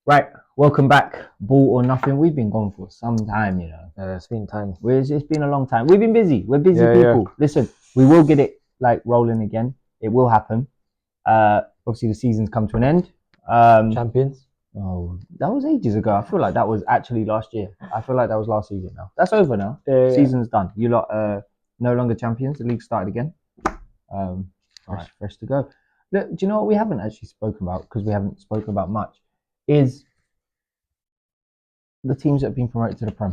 Right, welcome back. Ball or nothing. We've been gone for some time, you know. It's been time. It's been a long time. We've been busy. We're busy Yeah, people. Listen, we will get it rolling again. It will happen. Obviously the season's come to an end. Champions. Oh, that was ages ago. I feel like that was actually last year. I feel like that was last season now. That's over now. Yeah. Season's done. You lot no longer champions. The league started again. Fresh to go. Look, do you know what we haven't actually spoken about, because we haven't spoken about much, is the teams that have been promoted to the Prem.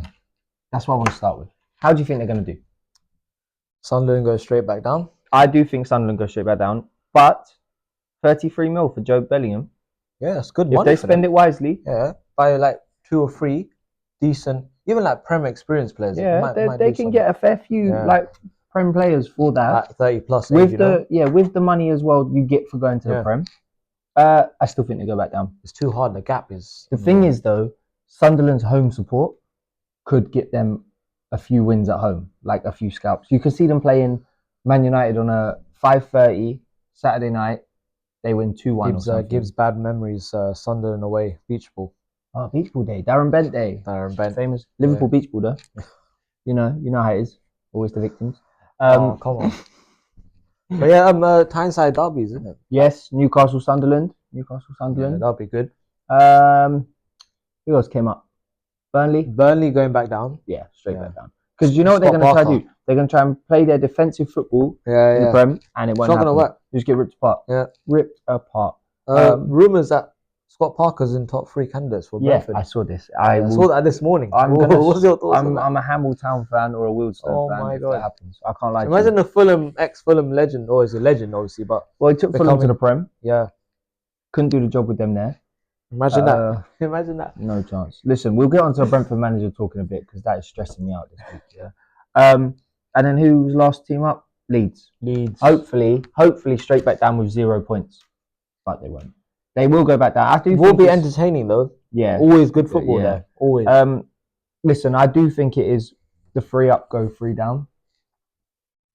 That's what I want to start with. How do you think they're going to do? Sunderland goes straight back down. I do think Sunderland goes straight back down, but 33 mil for Joe Bellingham. Yeah, it's good If money they spend it wisely. Yeah, by like 2 or 3 decent, even like Prem experienced players. Yeah, they can get a fair few Prem players for that. Like 30 plus. With with the money as well you get for going to the Prem. I still think they go back down. It's too hard. The gap is. The thing is though, Sunderland's home support could get them a few wins at home, like a few scalps. You can see them playing Man United on a 5:30 Saturday night. They win 2-1. Gives bad memories. Sunderland away, beach ball. Oh, beach ball day. Darren Bent day. Famous Liverpool beach ball day. You know how it is. Always the victims. Come on. But yeah, Tyneside derbies, isn't it? Yes, Newcastle Sunderland. Yeah, that'll be good. Who else came up? Burnley going back down. Yeah, straight back down. Because you know what they're going to try to do? They're going to try and play their defensive football in the Prem, and it won't happen. It's not going to work. Just get ripped apart. Yeah. Ripped apart. Rumours that Scott Parker's in top 3 candidates for Brentford. I saw this. I saw that this morning. What's your thoughts on that? I'm a Hamilton Town fan or a Wealdstone fan. Oh my God. That happens. I can't lie. Imagine the ex-Fulham legend, or he's a legend obviously, but... Well, he took Fulham to the Prem. Yeah. Couldn't do the job with them there. Imagine that. Imagine that. No chance. Listen, we'll get onto a Brentford manager talking a bit, because that is stressing me out this week. Yeah. And then who's last team up? Leeds. Hopefully straight back down with 0 points, but they won't. They will go back down. I do. Will be entertaining though. Yeah. Always good football there. Always. Listen, I do think it is the 3 up go 3 down,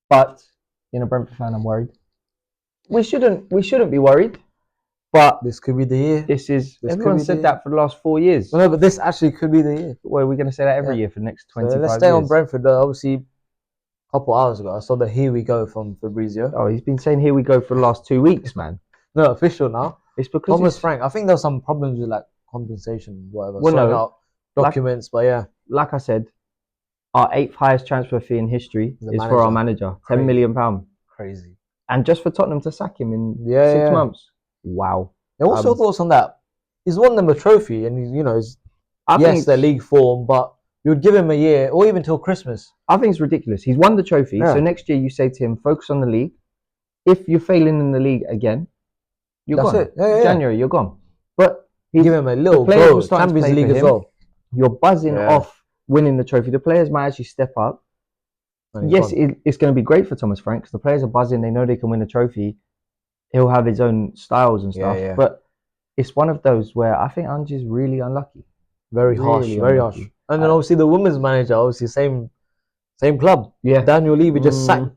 but in a Brentford fan, I'm worried. We shouldn't be worried. But this could be the year. Everyone said that for the last 4 years. No, but this actually could be the year. Well, we're going to say that every year for the next 25 years. Let's stay on Brentford. Obviously, a couple hours ago, I saw the "Here we go" from Fabrizio. Oh, he's been saying "Here we go" for the last 2 weeks, man. No, official now. It's because Thomas Frank. I think there were some problems with like compensation, whatever. Well, no, documents, but yeah. Like I said, our 8th highest transfer fee in history is for our manager, £10 million. Crazy. And just for Tottenham to sack him in 6 months. Wow. And what's your thoughts on that? He's won them a trophy, and he's their league form, but you would give him a year or even till Christmas. I think it's ridiculous. He's won the trophy, so next year you say to him, focus on the league. If you're failing in the league again, you're gone. It. January, you're gone. But give him a little go. Champions League as well. You're buzzing off winning the trophy. The players might actually step up. Yes, it's going to be great for Thomas Frank, because the players are buzzing. They know they can win a trophy. He'll have his own styles and stuff, but it's one of those where I think Ange is really unlucky. Very harsh. And then obviously the women's manager, obviously same club. Yeah, Daniel Levy just sacked.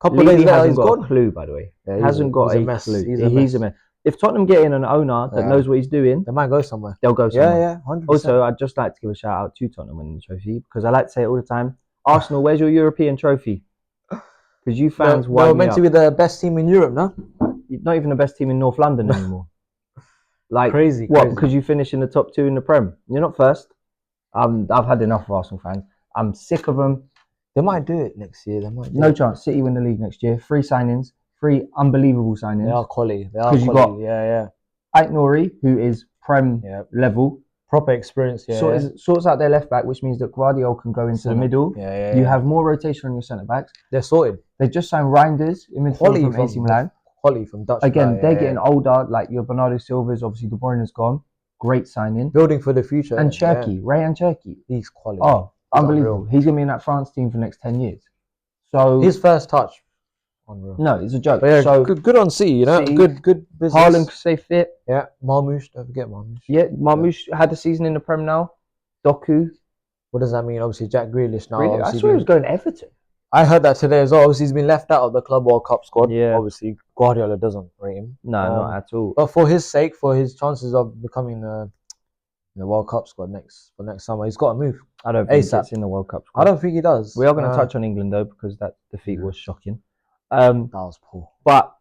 Couple of days later, he's got a clue, by the way. Hasn't got a clue. He's a mess. If Tottenham get in an owner that knows what he's doing, they might go somewhere. They'll go somewhere. Yeah, 100%. Also, I'd just like to give a shout out to Tottenham winning the trophy, because I like to say it all the time. Arsenal, where's your European trophy? Because you fans they were meant to be the best team in Europe, no? Not even the best team in North London anymore. Like crazy. What? Because you finish in the top 2 in the Prem. You're not first. I've had enough of Arsenal fans. I'm sick of them. They might do it next year. No chance. City win the league next year. 3 signings. 3 unbelievable signings. They are quality. Because you got Ait Nouri, who is Prem level. Proper experience. Sorts out their left back, which means that Guardiola can go into the middle. You have more rotation on your centre backs. They're sorted. They just signed Reinders in midfield from AC Milan. Quality from Dutch. Again, they're getting older. Like your Bernardo Silva's, obviously De Bruyne is gone. Great signing. Building for the future. And Cherky, Rayan Cherky. He's quality. Oh, unbelievable. He's going to be in that France team for the next 10 years. So his first touch. Unreal. No, it's a joke. Yeah, so good on City, Good business. Haaland could stay fit. Yeah, Marmoush, don't forget Marmoush. Yeah, Marmoush had the season in the Prem now. Doku. What does that mean? Obviously, Jack Grealish now. I swear he was going to Everton. I heard that today as well. Obviously, he's been left out of the Club World Cup squad. Yeah. Obviously, Guardiola doesn't rate him. No, not at all. But for his sake, for his chances of becoming The World Cup squad for next summer. He's got to move. I don't think ASAP. it's in the World Cup squad. I don't think he does. We are going to touch on England though, because that defeat was shocking. That was poor. But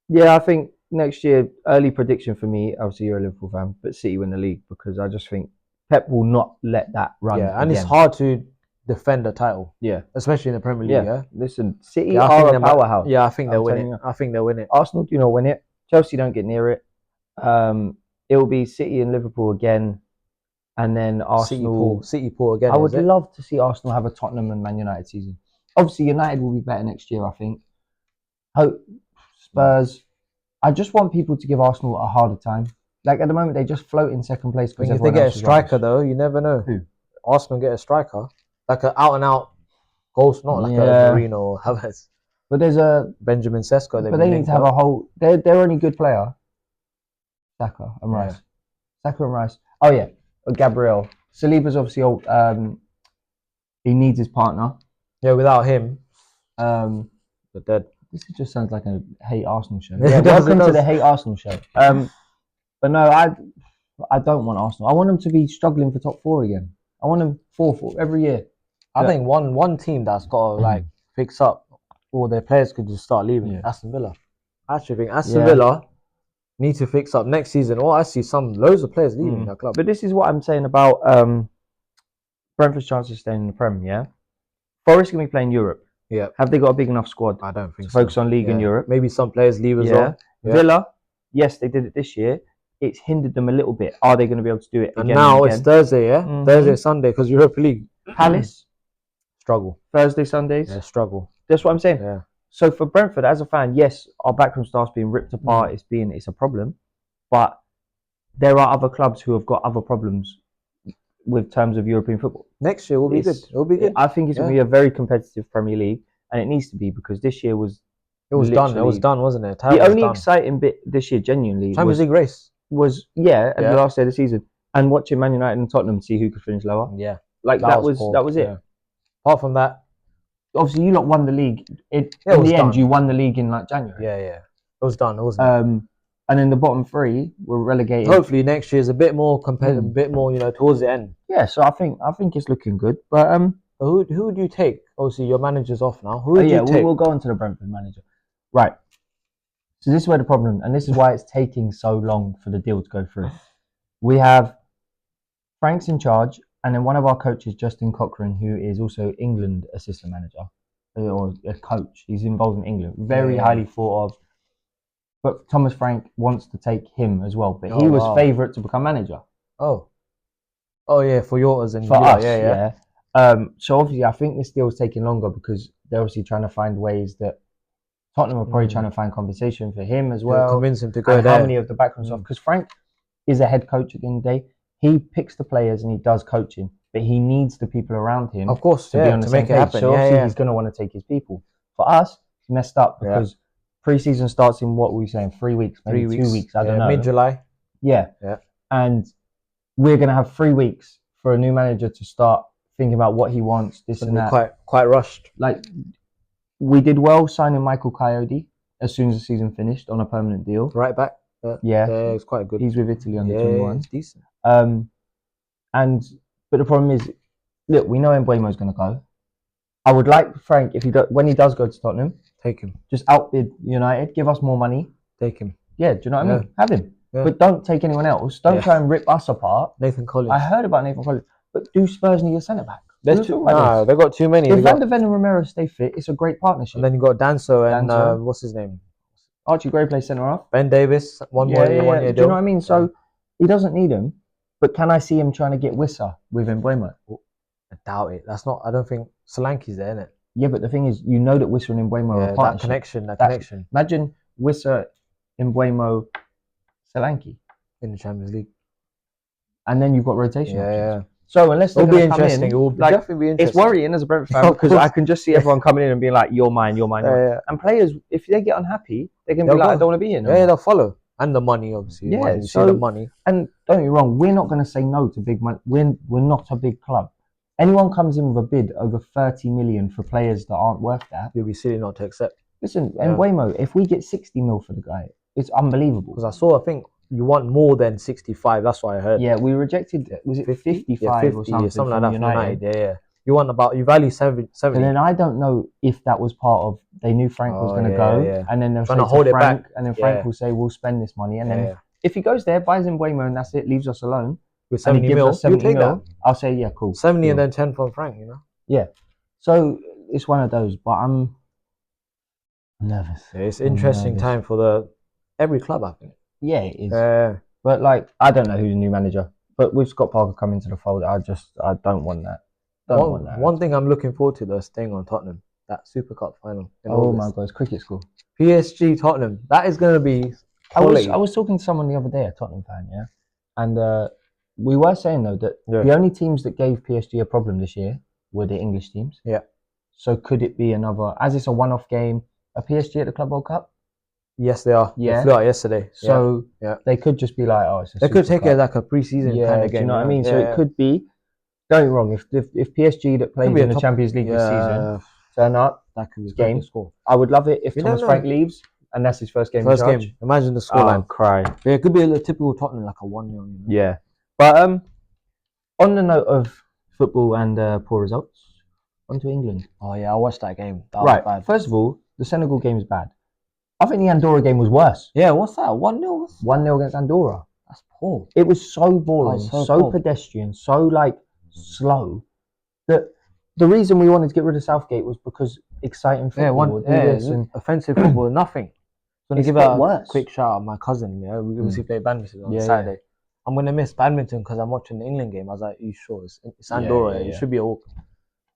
yeah, I think next year, early prediction for me, obviously you're a Liverpool fan, but City win the league, because I just think Pep will not let that run. Yeah, and it's hard to defend a title. Yeah. Especially in the Premier League. Yeah. Listen, City are a powerhouse. Yeah, I think they'll win it. I think they'll win it. Arsenal do not win it. Chelsea don't get near it. It will be City and Liverpool again, and then Arsenal. City pool again. I would love to see Arsenal have a Tottenham and Man United season. Obviously, United will be better next year, I think. Hope Spurs. I just want people to give Arsenal a harder time. Like at the moment, they just float in second place. Because if they get a striker, though, you never know. Who? Arsenal get a striker, like an out and out goal, not like a Marino or Havertz. But there's a Benjamin Sesko. But they need to have a whole. They're only good player. Saka and Rice. Saka and Rice. Oh yeah, Gabriel. Saliba's obviously old. He needs his partner. Yeah, without him, they're dead. This just sounds like a hate Arsenal show. Yeah, welcome to the hate Arsenal show. But no, I don't want Arsenal. I want them to be struggling for top 4 again. I want them 4 every year. I think one team that's got to like fix up, all their players could just start leaving. Yeah. Aston Villa. I actually think Aston Villa need to fix up next season. Or I see loads of players leaving that club. But this is what I'm saying about Brentford's chances of staying in the Prem. Yeah, Forest can be playing Europe. Yeah. Have they got a big enough squad? I don't think to focus on League in Europe. Maybe some players leave as well. Yeah. Villa, yes, they did it this year. It's hindered them a little bit. Are they going to be able to do it again? And now it's Thursday, Thursday, Sunday, because Europa League. Palace struggle. Thursday, Sundays. Yeah, struggle. That's what I'm saying. Yeah. So for Brentford, as a fan, yes, our backroom staff's being ripped apart. It's a problem, but there are other clubs who have got other problems with terms of European football. Next year will be good. It'll be good. I think it's going to be a very competitive Premier League, and it needs to be, because this year was. It was done. It was done, wasn't it? The only exciting bit this year, genuinely, Champions League race was the last day of the season, and watching Man United and Tottenham see who could finish lower. Yeah, like that was it. Yeah. Apart from that, obviously you lot won the league. In the end, you won the league in like January. Yeah. It was done. It wasn't. And then the bottom 3 were relegated. Hopefully next year is a bit more competitive, a bit more, towards the end. Yeah, so I think it's looking good. But who would you take? Obviously your manager's off now. Who would you take? We'll go on to the Brentford manager. Right. So this is where the problem, and this is why it's taking so long for the deal to go through. We have Frank's in charge, and then one of our coaches, Justin Cochrane, who is also England assistant manager or a coach. He's involved in England, very highly thought of. But Thomas Frank wants to take him as well, but he was favourite to become manager. Oh yeah, for yours and for us, yeah. So obviously, I think this deal is taking longer because they're obviously trying to find ways that Tottenham are probably trying to find compensation for him as well. Convince him to go there. How many of the backroom stuff? Because Frank is a head coach at the end of the day. He picks the players and he does coaching, but he needs the people around him, of course, to be on the same make page. It happen. So obviously he's going to want to take his people. For us, it's messed up because pre-season starts in what were we saying? 3 weeks, maybe 2 weeks. I don't know. Mid-July. Yeah. And we're going to have 3 weeks for a new manager to start thinking about what he wants. This and that. Quite rushed. Like we did well signing Michael Coyote as soon as the season finished on a permanent deal. Right back. Yeah, it's quite good. He's with Italy under 21. It's decent. But the problem is, look, we know Mbeumo's going to go. I would like Frank, when he does go to Tottenham, take him. Just outbid United, give us more money. Take him. Yeah, do you know what I mean? Have him. Yeah. But don't take anyone else. Don't try and rip us apart. Nathan Collins. I heard about Nathan Collins, but do Spurs need a centre back? They've got too many. If Van de Ven and Romero stay fit, it's a great partnership. And then you got Danso and what's his name? Archie Gray plays centre half. Ben Davis, one year deal. Do you know what I mean? So he doesn't need him, but can I see him trying to get Wissa with Mbeumo? I doubt it. I don't think Solanke's there, innit? Yeah, but the thing is, you know that Wissa and Mbeumo are a partnership. That connection. Imagine Wissa, Mbeumo, Solanke in the Champions League, and then you've got rotation. Yeah. So unless they're it'll be interesting, it will definitely be interesting. It's worrying as a Brentford fan because I can just see everyone coming in and being like, "You're mine, you're mine." Yeah. And players, if they get unhappy, they can be like, "I don't want to be here." Yeah, they'll follow. And the money, obviously. Yeah, so the money. And don't get me wrong, we're not going to say no to big money. We're not a big club. Anyone comes in with a bid over 30 million for players that aren't worth that, you'll be silly not to accept. Listen, Mbeumo, if we get 60 mil for the guy, it's unbelievable. Because I think you want more than 65. That's what I heard. Yeah, we rejected. Was it 55 or something like from that? United? Yeah. You value 70. And then I don't know if that was part of they knew Frank was going to go, and then they'll say to Frank, and then Frank will say we'll spend this money, and then if he goes there, buys in Mbeumo, and that's it, leaves us alone with 70 mil, us 70 mil, I'll say yeah, cool. 70 and then 10 from Frank, you know. Yeah, so it's one of those, but I'm nervous. Yeah, it's interesting time for every club, I think. Yeah, it is. But like, I don't know who's the new manager, but with Scott Parker coming to the fold, I don't want that. One thing I'm looking forward to though, staying on Tottenham, that Super Cup final. My God, it's cricket school. PSG Tottenham, that is going to be quality. I was talking to someone the other day, a Tottenham fan, yeah, and we were saying though that the only teams that gave PSG a problem this year were the English teams. Yeah. So could it be another, as it's a one-off game, a PSG at the Club World Cup? Yes, they are. Yeah. They flew out yesterday. So they could just be like, they could take it like a pre-season kind of game. Do you know what I mean? So it could be. Don't get me wrong. If PSG that plays in the Champions League this season turn up, that could be a game. Score. I would love it if Thomas Frank leaves and that's his first game. Imagine the scoreline. I'd cry. Yeah, it could be a typical Tottenham, like a 1-0. You know? Yeah, but on the note of football and poor results, on to England. Oh yeah, I watched that game. That was bad. First of all, the Senegal game is bad. I think the Andorra game was worse. Yeah, what's that? 1-0? 1-0 against Andorra. That's poor. It was so boring, so pedestrian, so like slow. That the reason we wanted to get rid of Southgate was because exciting football, and offensive football, nothing. I'm gonna give a quick shout out my cousin. Yeah, we obviously played badminton on Saturday. Yeah. I'm gonna miss badminton because I'm watching the England game. I was like, "Are you sure it's Andorra? It should be all."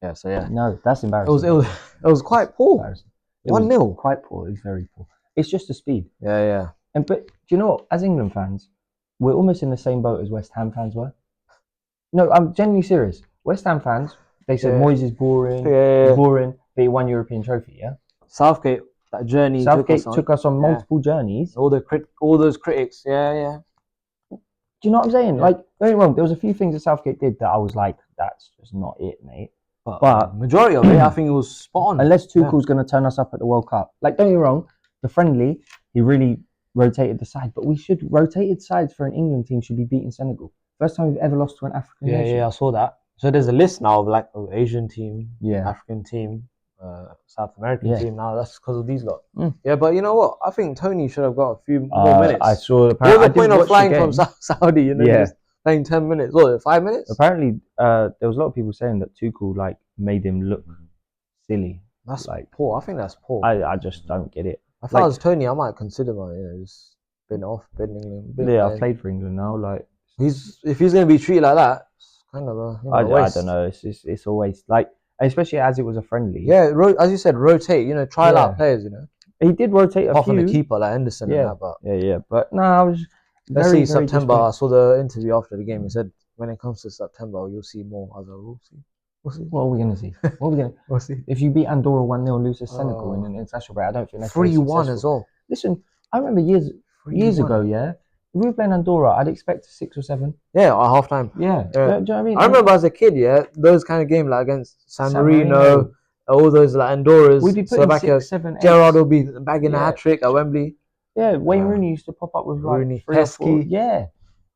Yeah, so yeah. No, that's embarrassing. It was quite poor. 1-0. Quite poor. It's very poor. It's just the speed. Yeah. But do you know what? As England fans, we're almost in the same boat as West Ham fans were. No, I'm genuinely serious. West Ham fans, they said Moyes is boring, boring, but he won European trophy, yeah? Southgate, that journey took us on multiple journeys. All those critics, yeah. Do you know what I'm saying? Like, don't get me wrong, there was a few things that Southgate did that I was like, that's just not it, mate. But majority of it, I think it was spot on. Unless Tuchel's going to turn us up at the World Cup. Like, don't get me wrong, the friendly, he really rotated the side, but rotated sides for an England team should be beating Senegal. First time we've ever lost to an African nation. Yeah, I saw that. So there's a list now of like Asian team, African team, South American team. Now that's because of these lot. Yeah, but you know what? I think Tony should have got a few more minutes. I saw. What was the point of flying from Saudi? You know, just playing 10 minutes. What, 5 minutes? Apparently, there was a lot of people saying that Tuchel like made him look silly. That's like poor. I think that's poor. I just don't get it. If I was Tony, I might consider just been England. I've played for England now. Like if he's going to be treated like that, it's kind of a waste. I don't know. It's always like, especially as it was a friendly. Yeah, as you said, rotate. Try out players. He did rotate apart from the keeper like Henderson. Yeah, and that, but But no, I was. Let's see September. I saw the interview after the game. He said when it comes to September, you'll see more. I was like, we'll see. What are we going to see? We'll see. If you beat Andorra 1-0, lose to Senegal in an international break, I don't think that's 3-1 as well. Listen, I remember years ago, if we were playing Andorra, I'd expect a 6 or 7. Yeah, at half time. Yeah. Do you know what I mean? I remember as a kid, those kind of games like against San Marino, all those like Andorras, we'd be putting 6, 7, 8. Gerrard will be bagging a hat-trick at Wembley. Yeah, Wayne Rooney used to pop up with like Rooney, 3 or 4. Yeah.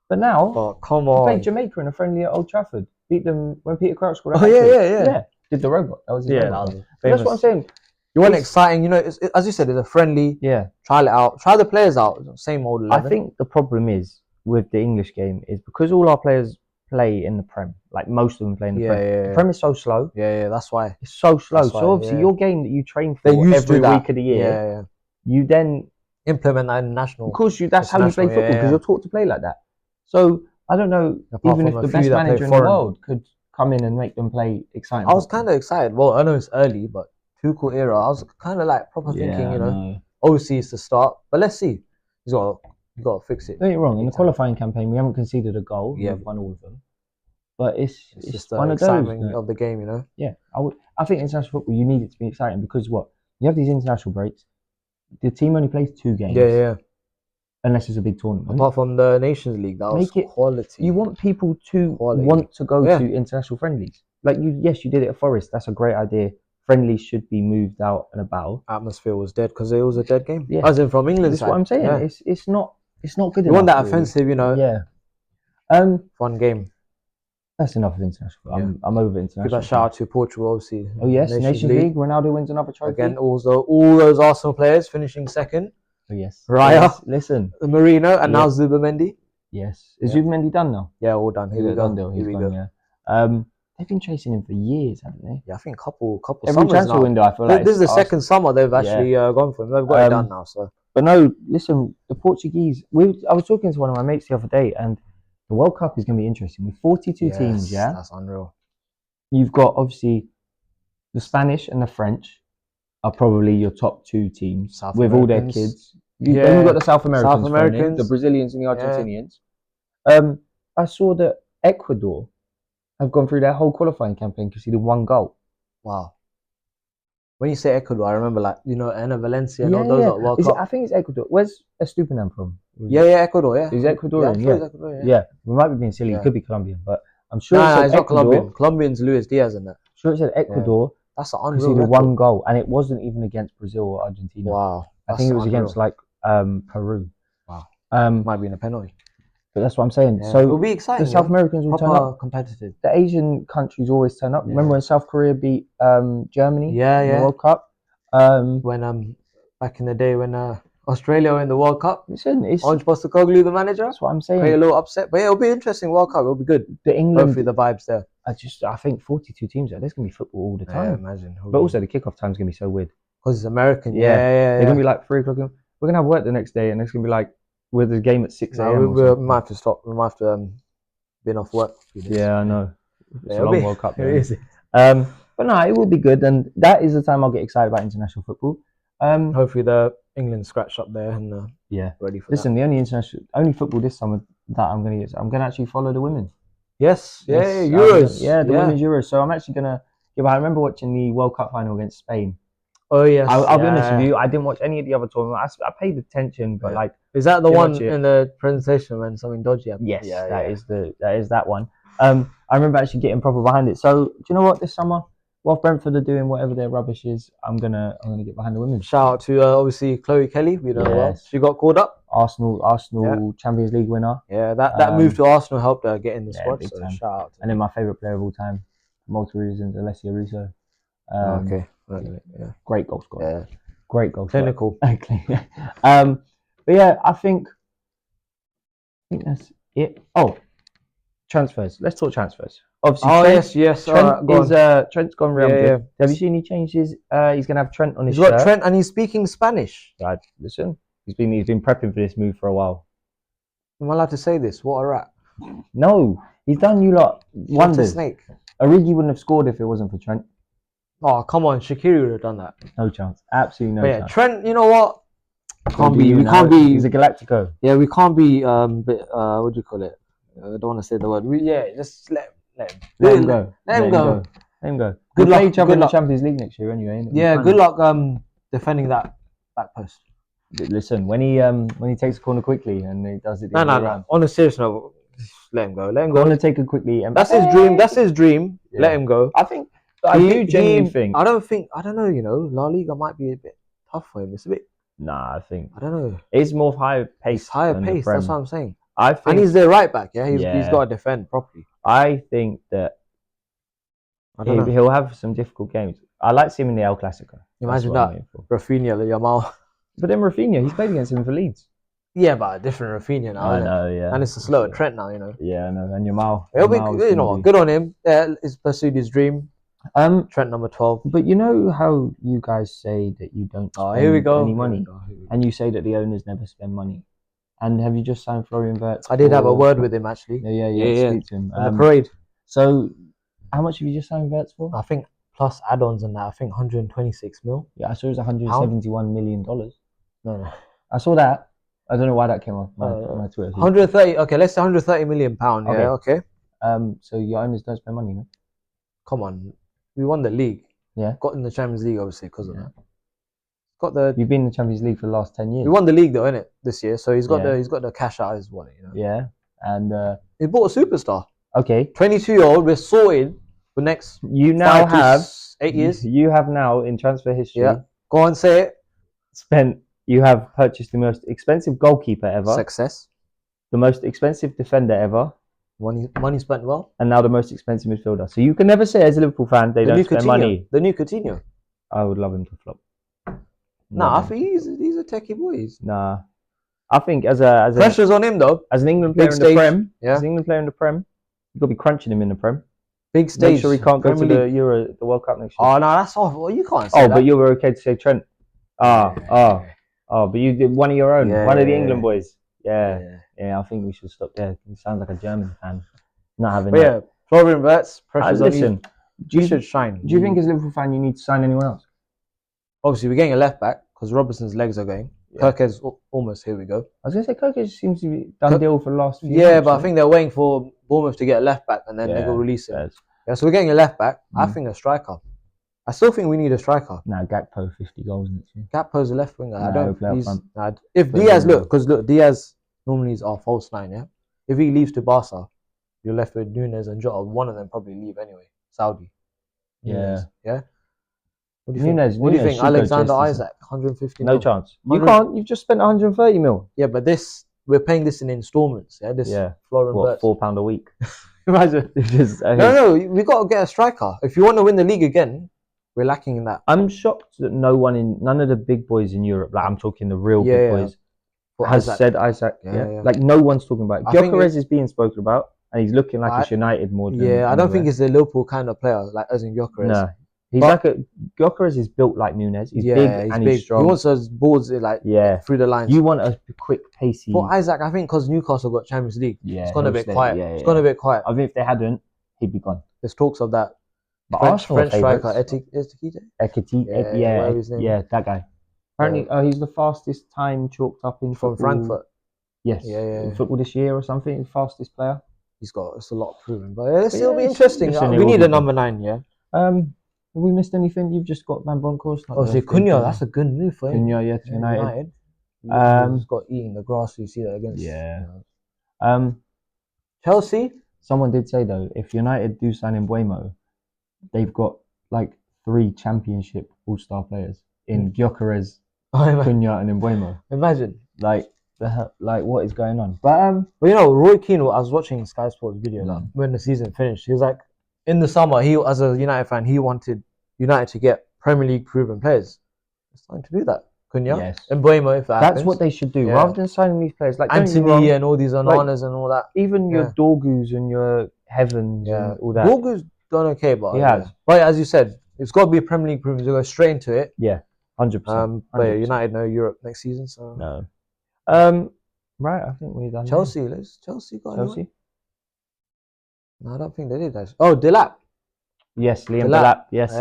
But now, come on. We played Jamaica in a friendly at Old Trafford. Beat them when Peter Crouch scored. Yeah. Did the robot. That was his robot. That's what I'm saying. You want exciting, as you said, it's a friendly. Yeah. Try it out. Try the players out. Same old 11. I think the problem is with the English game is because all our players play in the Prem. Like most of them play in the Prem. Yeah. The Prem is so slow. Yeah, that's why. It's so slow. So obviously your game that you train for every week of the year, you then implement that in national. Of course, that's how you play football because you're taught to play like that. So I don't know, even if the best manager in the world could come in and make them play exciting. I was kind of excited. Well, I know it's early, but Tuchel era, I was kind of like proper thinking, obviously it's the start, but let's see. He's got to fix it. Don't get me wrong. In the qualifying campaign, we haven't conceded a goal. Yeah, we've won all of them. But it's just one the of those excitement of the game, Yeah, I think international football, you need it to be exciting because you have these international breaks. The team only plays 2 games. Yeah. Unless it's a big tournament. Apart from the Nations League, that was quality. You want people to want to go to international friendlies. Like you did it at Forest. That's a great idea. Friendlies should be moved out and about. Atmosphere was dead because it was a dead game. Yeah. As in from England. That's what I'm saying. Yeah. It's not. It's not good enough. You want that really. Offensive, you know. Yeah. Fun game. That's enough of international. Yeah. I'm over international. Give a shout out to Portugal, obviously. Oh yes, Nations League. Ronaldo wins another trophy. Again, also all those Arsenal players finishing second. Oh yes. Raya, yes. Listen, Marino, and now Zubimendi. Yes. Is Zubimendi done now? Yeah, all done. Here we go. He's gone. Yeah. They've been chasing him for years, haven't they? Yeah, I think couple every transfer window. I feel like this is the second summer they've actually gone for him. They've got it done now. So, but no, listen, the Portuguese. I was talking to one of my mates the other day, and the World Cup is going to be interesting with 42 teams. Yeah, that's unreal. You've got obviously the Spanish and the French are probably your top two teams with all their kids. Then you've got the South Americans, the Brazilians and the Argentinians. I saw that Ecuador have gone through their whole qualifying campaign conceded 1 goal. Wow. When you say Ecuador, I remember Ana Valencia and all those at World Cup. I think it's Ecuador. Where's Estupiñán from? Ecuador, yeah. Is Ecuadorian? Yeah. We might be being silly. It could be Colombian, but I'm sure it's not Colombian. Colombian's Luis Diaz in that. I'm sure it said Ecuador. That's an unreal conceded 1 goal, and it wasn't even against Brazil or Argentina. Wow. I think it was against Peru. Wow. Might be in a penalty. But that's what I'm saying. Yeah. So It'll be exciting. The South Americans will turn up. Competitive. The Asian countries always turn up. Yeah. Remember when South Korea beat Germany in the World Cup? When back in the day when Australia were in the World Cup. Listen, it's Ange Postecoglou, the manager. That's what I'm saying. Create a little upset, but it'll be interesting. World Cup, it'll be good. The England, hopefully the vibes there. I think 42 teams there. There's gonna be football all the time. Yeah, imagine. But also the kickoff time's gonna be so weird because it's American. Yeah. They're gonna be like 3 o'clock. We're gonna have work the next day, and it's gonna be like with the game at 6 a.m. We might have to stop. We might have to been off work. Yeah, I know. It's a long World Cup. But no, it will be good, and that is the time I'll get excited about international football. Hopefully the England scratch up there and ready for Listen, the only football this summer that I'm gonna actually follow the women. Yes, Euros. The women's Euros. So I'm actually gonna. Yeah, but I remember watching the World Cup final against Spain. Oh yes. I'll be honest with you. I didn't watch any of the other tournaments. I paid attention, but like, is that the one in the presentation when something dodgy happened? Yes, that is that one. I remember actually getting proper behind it. So do you know what? This summer, while Brentford are doing whatever their rubbish is, I'm gonna get behind the women. Shout out to obviously Chloe Kelly. We know well. She got called up. Arsenal Champions League winner. Yeah, that move to Arsenal helped her get in the squad. So shout out. And then my favourite player of all time, for multiple reasons, Alessia Russo. Okay. Great goal scorer. Yeah. Great goal scorer. Clinical. But yeah, I think that's it. Oh, transfers. Let's talk transfers. Obviously, yes. Trent's gone Real Madrid. Have you seen any changes? He's gonna have Trent on his shirt. He's got Trent, and he's speaking Spanish. Right, listen, he's been prepping for this move for a while. Am I allowed to say this? What a rat! No, he's done you lot wonders. What a snake. Origi wouldn't have scored if it wasn't for Trent. Oh, come on. What would have done that. No chance. Absolutely no chance. Trent, you know what? We can't be. He's a Galactico. Yeah, we can't be. What do you call it? I don't want to say the word. Just let him go. Let him go. Good luck. Each other in the Champions League next year, anyway. Yeah, good luck defending that back post. Listen, when he takes a corner quickly and he does it. No. On a serious note, just let him go. Let him go. Corner taker quickly. That's his dream. Yeah. Let him go. I do genuinely think. I don't know. La Liga might be a bit tough for him. It's a bit. Nah, I don't know. It's more higher pace. That's what I'm saying. I think, and he's their right back. Yeah, he's got to defend properly. I think that he'll have some difficult games. I like seeing him in the El Clasico. Imagine that. Rafinha, Yamal. But then Rafinha, he's played against him for Leeds. Yeah, but a different Rafinha now. I know, yeah. And it's a slower Trent now, you know. Yeah, I know. And Yamal. It'll be, good on him. Yeah, he's pursued his dream. Trent number 12. But you know how you guys say that you don't spend any money, and you say that the owners never spend money. And have you just signed Florian Wirtz? I did have a word with him actually. Yeah. Speak to him. In the parade. So, how much have you just signed Wirtz for? I think plus add-ons and that. I think 126 mil. Yeah, I saw it was 171 million dollars. No. I saw that. I don't know why that came off my Twitter. 130. Okay, let's say 130 million pound. Yeah. Okay. So your owners don't spend money, no? Come on, we won the league. Yeah. Got in the Champions League obviously because of that. You've been in the Champions League for the last 10 years. We won the league though, innit? This year, so he's got the cash out of his wallet, you know. Yeah, and he bought a superstar. Okay, 22-year-old. We're sorted for next. You now have 8 years. You have now in transfer history. Yeah, go on, say it. Spent You have purchased the most expensive goalkeeper ever. Success. The most expensive defender ever. Money spent well. And now the most expensive midfielder. So you can never say as a Liverpool fan they don't spend money. The new Coutinho. I would love him to flop. Nah, I think he's a techie boy. Nah. I think as a pressure's on him though. As an England player in the Prem, as an England player in the Prem, you've got to be crunching him in the Prem. Big stage. Make sure he can't go to the Euro, the World Cup next year. Oh no, that's awful. You can't say that. But you were okay to say Trent. But you did one of your own, one of the England boys. Yeah, I think we should stop there. He sounds like a German fan. Not having that. Florian Wirtz, pressure's on you. You should shine. Do you think as a Liverpool fan you need to sign anyone else? Obviously, we're getting a left back because Robertson's legs are going. Kirk's almost here. We go. I was gonna say Kirk seems to be done deal for the last few months, but I think they're waiting for Bournemouth to get a left back and then they will release him. Yeah, so we're getting a left back. I think a striker. I still think we need a striker. Nah, Gakpo 50 goals next year. Gakpo's a left winger. I don't. If Diaz Diaz normally is our false nine. Yeah. If he leaves to Barca, you're left with Nunes and Jota. One of them probably leave anyway. Saudi. Yeah. Yeah. What do you think? What do you think? Alexander Isaac, 150 No chance. You can't. You've just spent 130 mil. Yeah, but we're paying this in installments. Yeah, Florian Wirtz. £4 a week. Imagine. No, we got to get a striker. If you want to win the league again, we're lacking in that. I'm shocked that none of the big boys in Europe, like I'm talking the real big boys, has said Isaac. Yeah. Like no one's talking about it. Gyökeres is being spoken about, and he's looking like it's United more than. Yeah, I don't think he's a Liverpool kind of player, like as in Gyökeres. No. Gyökeres is built like Nunes. He's big and he's strong. He wants us boards through the lines. You want a quick, pacey. For Isaac, I think because Newcastle got Champions League, it's gone a bit quiet. It's gone a bit quiet. I think if they hadn't, he'd be gone. There's talks of that. But French striker Ekitike, that guy. Apparently, he's the fastest time chalked up in from Frankfurt. Yes, in football this year or something. The fastest player. It's a lot proven, but it'll be interesting. We need a number 9. Yeah. Have we missed anything? You've just got Van Bronckhorst. Cunha, that's a good move for him. Cunha, to United. He's got eating the grass. You see that against. Yeah. Chelsea. Someone did say though, if United do sign Mbeumo, they've got like 3 Championship All-Star players in Gyökeres, Cunha, and Mbeumo. Imagine, like what is going on? But Roy Keane. I was watching Sky Sports video when the season finished. He was like, in the summer, he as a United fan, he wanted United to get Premier League proven players. It's time to do that. Cunha, and Mbeumo, if that's happens. What they should do rather than signing these players like Anthony and all these Onanas and all that. Even your Dorgus and your Heavens and all that. Dorgu's done okay, but he has. But as you said, it's got to be a Premier League proven to go straight into it. Yeah, 100%. But United no Europe next season, so no. Right, I think we're done. Chelsea got Chelsea. No, I don't think they did that. Oh, Delap. Yes, Liam Delap. Yes,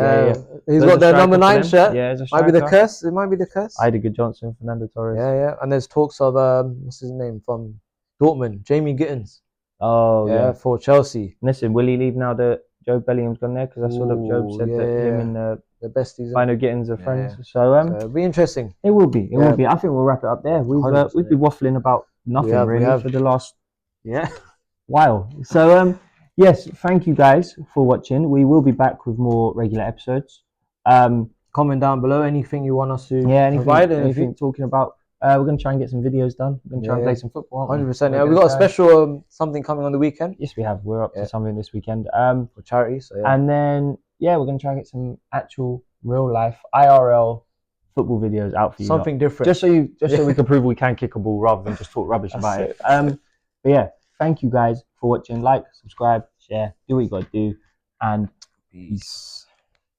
He's got their number 9 shirt. Yeah, it's a might be the curse. It might be the curse. Idiger Johnson, Fernando Torres. Yeah. And there's talks of what's his name from Dortmund, Jamie Gittins. Oh, yeah, for Chelsea. Listen, will he leave now that Joe Bellingham's gone there? Because I saw that Joe said that him and the besties, Bino Gittins are friends. So it'll be interesting. It will be. It will be. I think we'll wrap it up there. We've been waffling about nothing really for the last while. So yes, thank you guys for watching. We will be back with more regular episodes. Comment down below anything you want us to provide. Anything talking about. We're going to try and get some videos done. We're going to try and play some football. 100%. Yeah, we've got a special something coming on the weekend. Yes, we have. We're up to something this weekend. For charity. So And then, we're going to try and get some actual real life IRL football videos out for you. Something different. Just so we can prove we can kick a ball rather than just talk rubbish about it. But yeah, thank you guys for watching. Like, subscribe, share, do what you got to do. And peace.